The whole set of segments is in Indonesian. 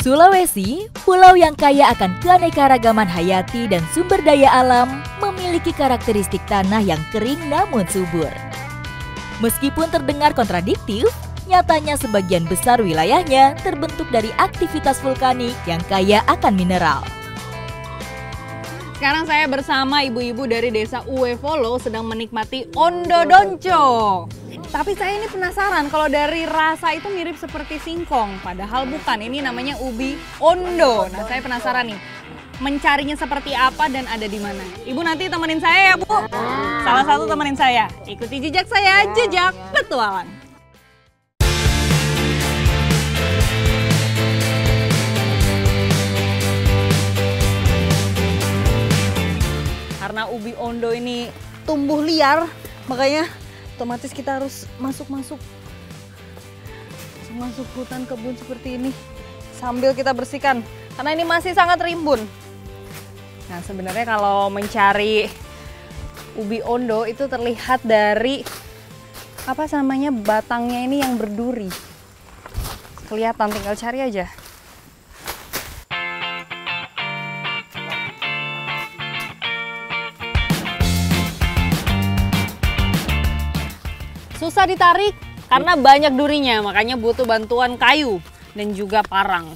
Sulawesi, pulau yang kaya akan keanekaragaman hayati dan sumber daya alam, memiliki karakteristik tanah yang kering namun subur. Meskipun terdengar kontradiktif, nyatanya sebagian besar wilayahnya terbentuk dari aktivitas vulkanik yang kaya akan mineral. Sekarang saya bersama ibu-ibu dari desa Uwefolo sedang menikmati Ondo Donco. Tapi saya ini penasaran, kalau dari rasa itu mirip seperti singkong, padahal bukan. Ini namanya ubi ondo. Nah, saya penasaran nih, mencarinya seperti apa dan ada di mana. Ibu nanti temenin saya ya, Bu. Salah satu temenin saya. Ikuti jejak saya, jejak petualang. Karena ubi ondo ini tumbuh liar, makanya otomatis kita harus masuk hutan kebun seperti ini sambil kita bersihkan karena ini masih sangat rimbun. Nah, sebenarnya kalau mencari ubi ondo itu terlihat dari apa namanya, batangnya ini yang berduri. Kelihatan, tinggal cari aja. Susah ditarik karena banyak durinya, makanya butuh bantuan kayu dan juga parang.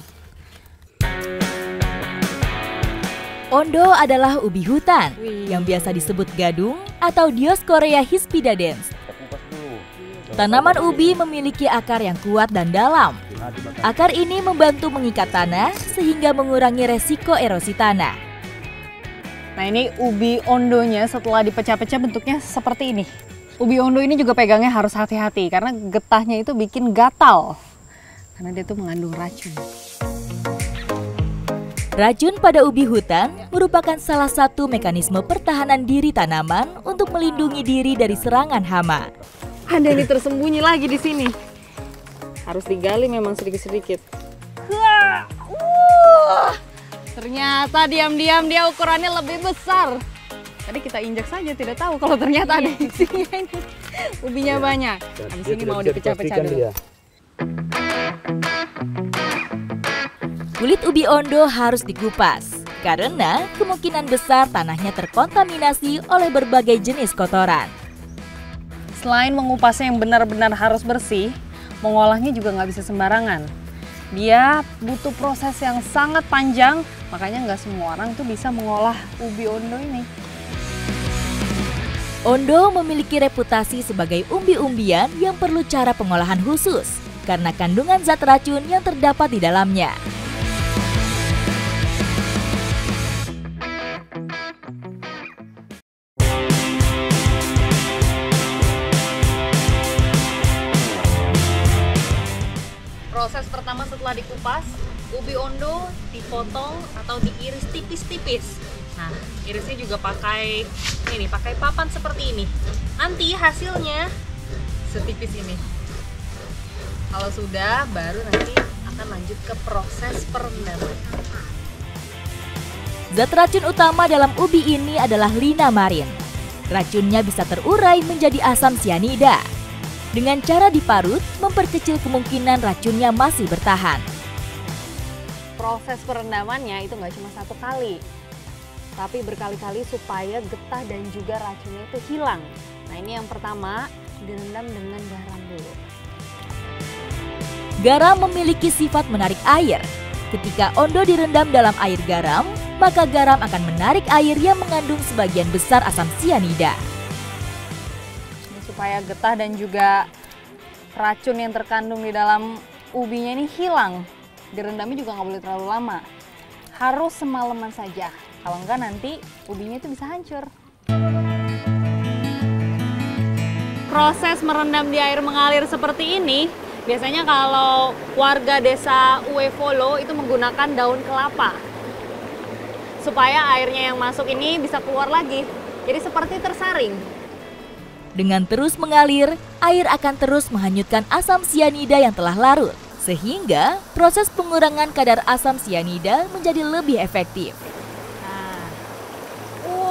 Ondo adalah ubi hutan yang biasa disebut gadung atau Dioscorea hispidadens. Tanaman ubi memiliki akar yang kuat dan dalam. Akar ini membantu mengikat tanah sehingga mengurangi resiko erosi tanah. Nah, ini ubi ondonya setelah dipecah-pecah bentuknya seperti ini. Ubi ondo ini juga pegangnya harus hati-hati karena getahnya itu bikin gatal. Karena dia tuh mengandung racun. Racun pada ubi hutan merupakan salah satu mekanisme pertahanan diri tanaman untuk melindungi diri dari serangan hama. Ada nih tersembunyi lagi di sini. Harus digali memang sedikit-sedikit. Ternyata diam-diam dia ukurannya lebih besar. Tadi kita injak saja, tidak tahu kalau ternyata ada isinya ini. Ubinya banyak. Habis ini mau dipecah-pecah dulu. Kulit ubi ondo harus dikupas, karena kemungkinan besar tanahnya terkontaminasi oleh berbagai jenis kotoran. Selain mengupasnya yang benar-benar harus bersih, mengolahnya juga nggak bisa sembarangan. Dia butuh proses yang sangat panjang, makanya nggak semua orang tuh bisa mengolah ubi ondo ini. Ondo memiliki reputasi sebagai umbi-umbian yang perlu cara pengolahan khusus karena kandungan zat racun yang terdapat di dalamnya. Proses pertama setelah dikupas, ubi ondo dipotong atau diiris tipis-tipis. Nah, irisnya juga pakai papan seperti ini. Nanti hasilnya setipis ini. Kalau sudah, baru nanti akan lanjut ke proses perendaman. Zat racun utama dalam ubi ini adalah linamarin. Racunnya bisa terurai menjadi asam sianida. Dengan cara diparut, memperkecil kemungkinan racunnya masih bertahan. Proses perendamannya itu nggak cuma satu kali, tapi berkali-kali supaya getah dan juga racunnya itu hilang. Nah, ini yang pertama, direndam dengan garam dulu. Garam memiliki sifat menarik air. Ketika ondo direndam dalam air garam, maka garam akan menarik air yang mengandung sebagian besar asam sianida. Ini supaya getah dan juga racun yang terkandung di dalam ubinya ini hilang. Direndamnya juga nggak boleh terlalu lama. Harus semalaman saja. Kalau enggak nanti ubinya itu bisa hancur. Proses merendam di air mengalir seperti ini, biasanya kalau warga desa Uwefolo itu menggunakan daun kelapa. Supaya airnya yang masuk ini bisa keluar lagi. Jadi seperti tersaring. Dengan terus mengalir, air akan terus menghanyutkan asam sianida yang telah larut. Sehingga proses pengurangan kadar asam sianida menjadi lebih efektif.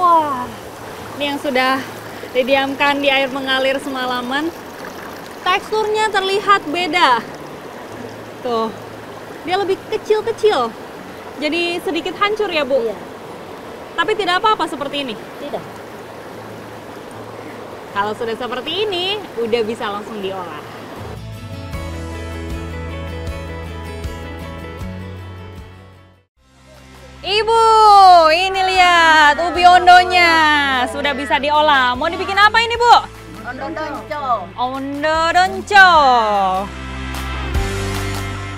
Wah, ini yang sudah didiamkan di air mengalir semalaman. Teksturnya terlihat beda. Tuh, Dia lebih kecil-kecil. Jadi sedikit hancur ya, Bu? Iya. Tapi tidak apa-apa seperti ini? Tidak. Kalau sudah seperti ini, udah bisa langsung diolah. Ibu, ini lihat ubi ondonya sudah bisa diolah. Mau dibikin apa ini, Bu? Ondo donco. Ondo donco.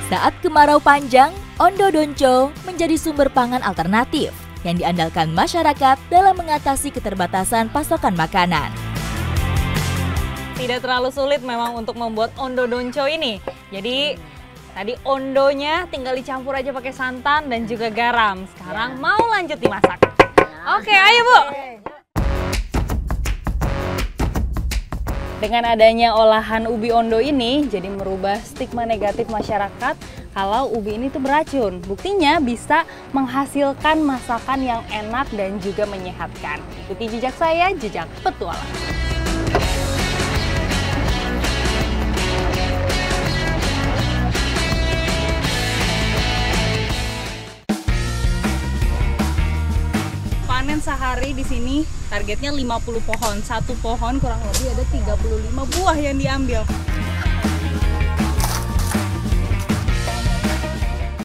Saat kemarau panjang, ondo donco menjadi sumber pangan alternatif yang diandalkan masyarakat dalam mengatasi keterbatasan pasokan makanan. Tidak terlalu sulit memang untuk membuat ondo donco ini. Jadi tadi ondonya tinggal dicampur aja pakai santan dan juga garam. Sekarang mau lanjut dimasak. Oke, ayo Bu. Dengan adanya olahan ubi ondo ini jadi merubah stigma negatif masyarakat kalau ubi ini tuh beracun. Buktinya bisa menghasilkan masakan yang enak dan juga menyehatkan. Ikuti jejak saya, jejak petualang. Panen sehari di sini targetnya 50 pohon. Satu pohon kurang lebih ada 35 buah yang diambil.